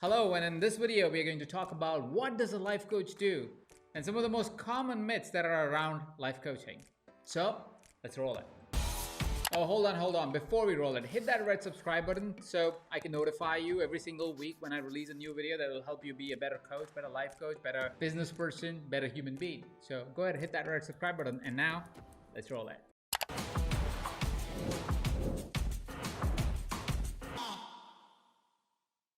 Hello, and in this video, we are going to talk about what does a life coach do and some of the most common myths that are around life coaching. So let's roll it. Oh, hold on. Before we roll it, hit that red subscribe button so I can notify you every single week when I release a new video that will help you be a better coach, better life coach, better business person, better human being. So go ahead, hit that red subscribe button, and now let's roll it.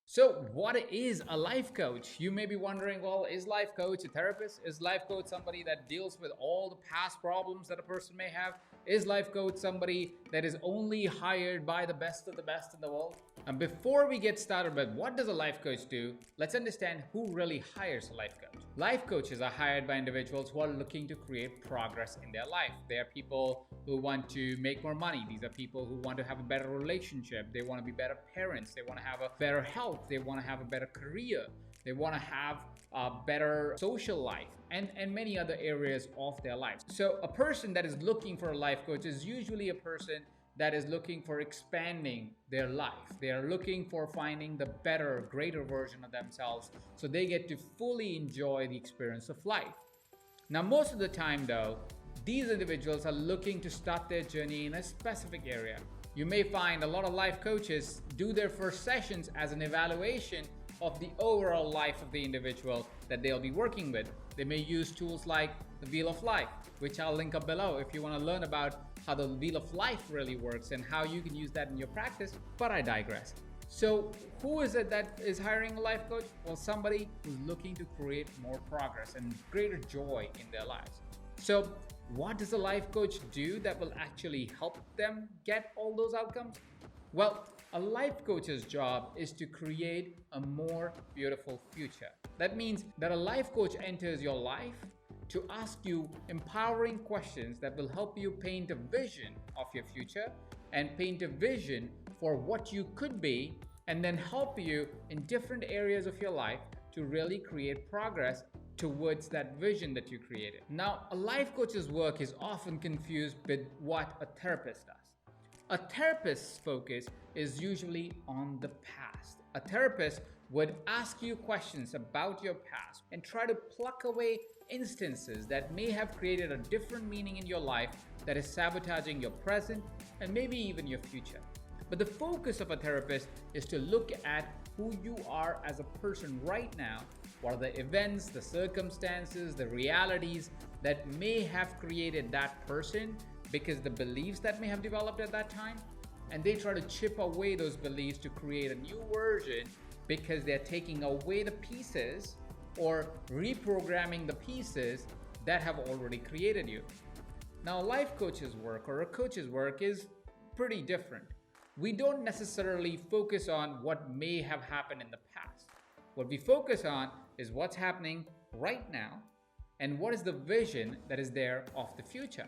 So what is a life coach? You may be wondering, well, is life coach a therapist? Is life coach somebody that deals with all the past problems that a person may have? Is life coach somebody that is only hired by the best of the best in the world? And before we get started with what does a life coach do, let's understand who really hires a life coach. Life coaches are hired by individuals who are looking to create progress in their life. They are people who want to make more money. These are people who want to have a better relationship. They want to be better parents. They want to have a better health. They want to have a better career. They want to have a better social life and many other areas of their lives. So a person that is looking for a life coach is usually a person that is looking for expanding their life. They are looking for finding the better, greater version of themselves so they get to fully enjoy the experience of life. Now, most of the time though, these individuals are looking to start their journey in a specific area. You may find a lot of life coaches do their first sessions as an evaluation of the overall life of the individual that they'll be working with. They may use tools like the Wheel of Life, which I'll link up below if you want to learn about how the Wheel of Life really works and how you can use that in your practice, but I digress. So who is it that is hiring a life coach? Well, somebody who's looking to create more progress and greater joy in their lives. So what does a life coach do that will actually help them get all those outcomes? Well, a life coach's job is to create a more beautiful future. That means that a life coach enters your life to ask you empowering questions that will help you paint a vision of your future and paint a vision for what you could be, and then help you in different areas of your life to really create progress towards that vision that you created. Now, a life coach's work is often confused with what a therapist does. A therapist's focus is usually on the past. A therapist would ask you questions about your past and try to pluck away instances that may have created a different meaning in your life that is sabotaging your present and maybe even your future. But the focus of a therapist is to look at who you are as a person right now. What are the events, the circumstances, the realities that may have created that person because the beliefs that may have developed at that time, and they try to chip away those beliefs to create a new version because they're taking away the pieces or reprogramming the pieces that have already created you. Now, a life coach's work or a coach's work is pretty different. We don't necessarily focus on what may have happened in the past. What we focus on is what's happening right now and what is the vision that is there of the future.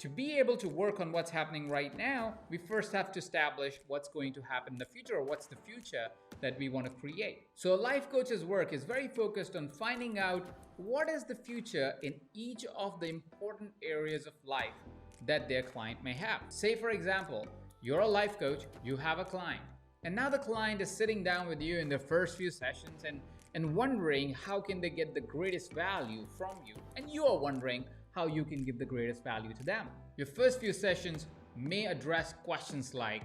To be able to work on what's happening right now, we first have to establish what's going to happen in the future, or what's the future that we want to create. So a life coach's work is very focused on finding out what is the future in each of the important areas of life that their client may have. Say, for example, you're a life coach, you have a client, and now the client is sitting down with you in the first few sessions and wondering how can they get the greatest value from you, and you are wondering how you can give the greatest value to them. Your first few sessions may address questions like,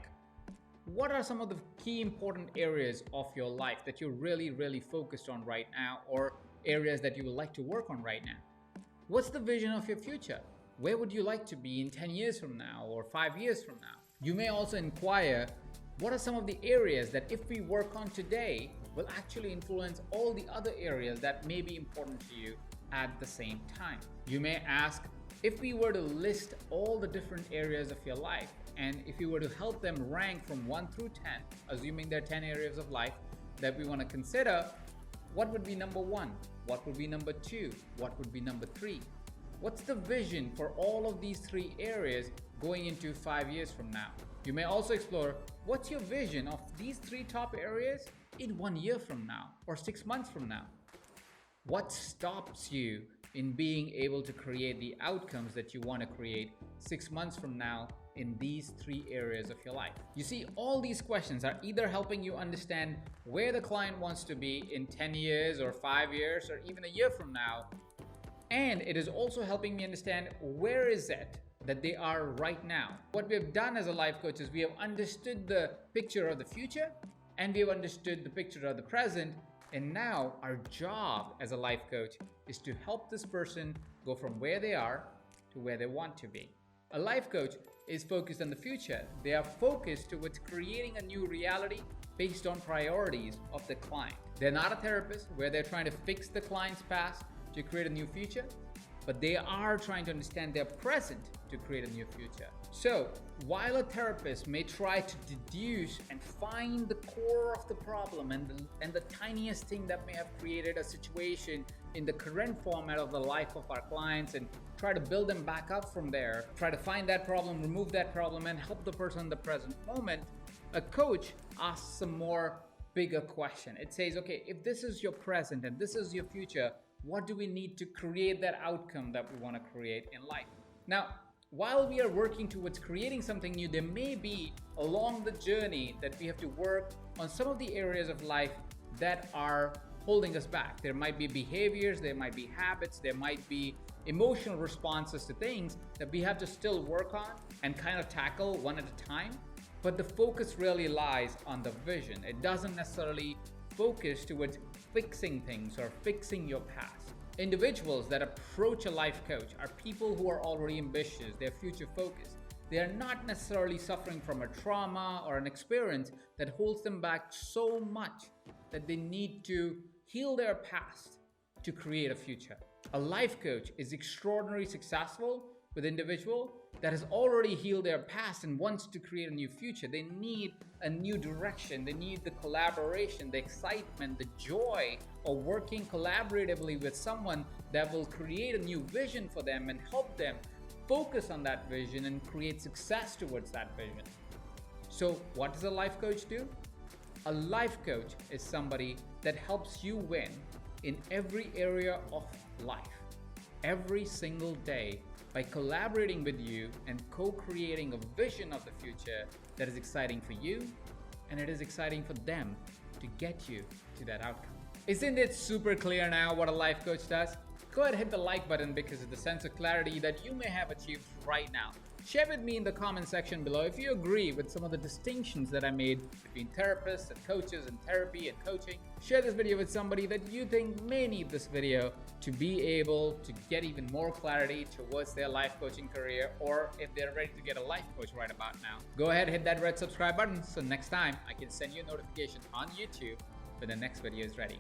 what are some of the key important areas of your life that you're really focused on right now, or areas that you would like to work on right now? What's the vision of your future? Where would you like to be in 10 years from now or 5 years from now? You may also inquire, what are some of the areas that if we work on today will actually influence all the other areas that may be important to you at the same time? You may ask, if we were to list all the different areas of your life, and if you were to help them rank from 1 through 10, assuming there are 10 areas of life that we want to consider, what would be number 1? What would be number 2? What would be number 3? What's the vision for all of these 3 areas going into 5 years from now? You may also explore, what's your vision of these 3 top areas in 1 year from now or 6 months from now? What stops you in being able to create the outcomes that you want to create 6 months from now in these 3 areas of your life. You see, all these questions are either helping you understand where the client wants to be in 10 years or 5 years or even a year from now, and it is also helping me understand where is it that they are right now. What we have done as a life coach is we have understood the picture of the future and we have understood the picture of the present. And now our job as a life coach is to help this person go from where they are to where they want to be. A life coach is focused on the future. They are focused towards creating a new reality based on priorities of the client. They're not a therapist where they're trying to fix the client's past to create a new future, but they are trying to understand their present to create a new future. So while a therapist may try to deduce and find the core of the problem and the tiniest thing that may have created a situation in the current format of the life of our clients and try to build them back up from there, try to find that problem, remove that problem, and help the person in the present moment, a coach asks a more bigger question. It says, okay, if this is your present and this is your future, what do we need to create that outcome that we want to create in life? Now, while we are working towards creating something new, there may be along the journey that we have to work on some of the areas of life that are holding us back. There might be behaviors, there might be habits, there might be emotional responses to things that we have to still work on and kind of tackle one at a time. But the focus really lies on the vision. It doesn't necessarily focus towards fixing things or fixing your past. Individuals that approach a life coach are people who are already ambitious, they're future focused. They are not necessarily suffering from a trauma or an experience that holds them back so much that they need to heal their past to create a future. A life coach is extraordinarily successful with an individual that has already healed their past and wants to create a new future. They need a new direction. They need the collaboration, the excitement, the joy of working collaboratively with someone that will create a new vision for them and help them focus on that vision and create success towards that vision. So what does a life coach do? A life coach is somebody that helps you win in every area of life, every single day, by collaborating with you and co-creating a vision of the future that is exciting for you and it is exciting for them to get you to that outcome. Isn't it super clear now what a life coach does? Go ahead and hit the like button because of the sense of clarity that you may have achieved right now. Share with me in the comment section below if you agree with some of the distinctions that I made between therapists and coaches and therapy and coaching. Share this video with somebody that you think may need this video to be able to get even more clarity towards their life coaching career, or if they're ready to get a life coach right about now. Go ahead and hit that red subscribe button so next time I can send you a notification on YouTube when the next video is ready.